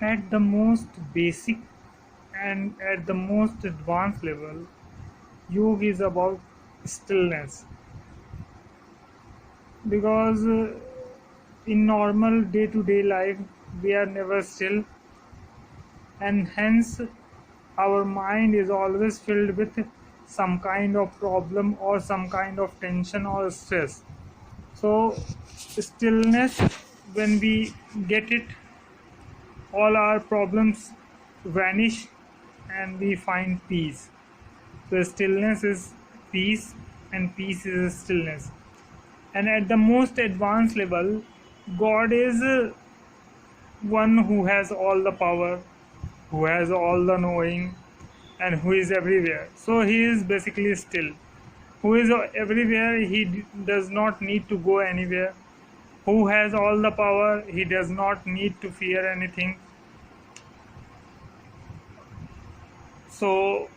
At the most basic and at the most advanced level, yoga is about stillness because in normal day to day life we are never still, and hence our mind is always filled with some kind of problem or some kind of tension or stress. So, stillness, when we get it, all our problems vanish and we find peace. So, stillness is peace, and peace is stillness. And at the most advanced level, God is one who has all the power, who has all the knowing, and who is everywhere. So, He is basically still. Who is everywhere, He does not need to go anywhere. Who has all the power, He does not need to fear anything. So,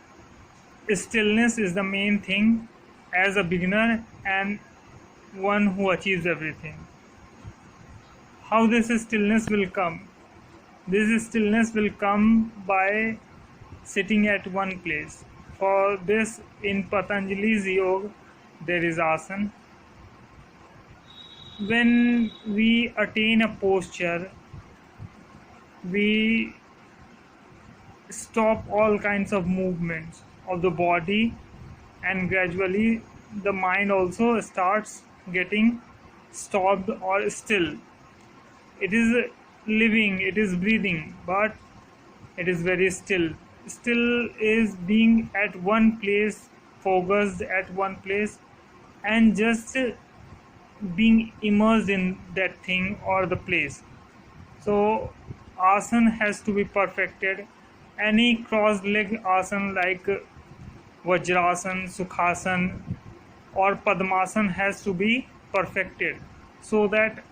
stillness is the main thing as a beginner and one who achieves everything. How this stillness will come? This stillness will come by sitting at one place. For this, in Patanjali's yoga, there is asana. When we attain a posture, we stop all kinds of movements of the body, and gradually the mind also starts getting stopped or still. It is living, it is breathing, but it is very still. Still is being at one place, focused at one place, and just being immersed in that thing or the place. So asana has to be perfected. Any crossed leg asana like Vajrasan, Sukhasan or Padmasan has to be perfected so that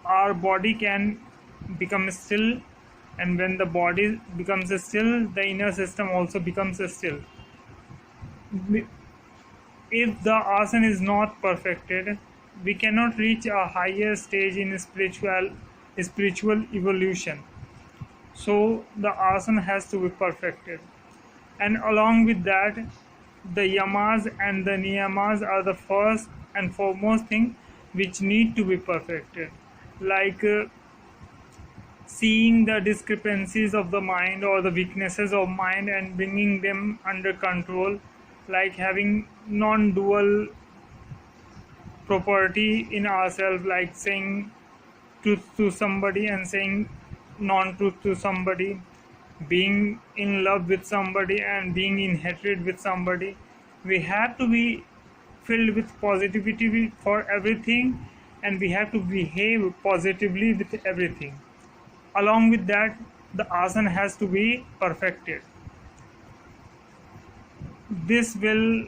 our body can become still, and when the body becomes still, the inner system also becomes still. If the asana is not perfected, we cannot reach a higher stage in spiritual evolution. So the asana has to be perfected, and along with that, the yamas and the niyamas are the first and foremost thing which need to be perfected, like seeing the discrepancies of the mind or the weaknesses of mind and bringing them under control, like having non-dual property in ourselves, like saying truth to somebody and saying non-truth to somebody, being in love with somebody and being in hatred with somebody. We have to be filled with positivity for everything, and we have to behave positively with everything. Along with that, the asana has to be perfected. This will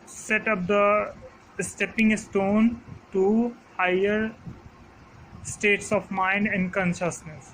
set up the stepping stone to higher states of mind and consciousness.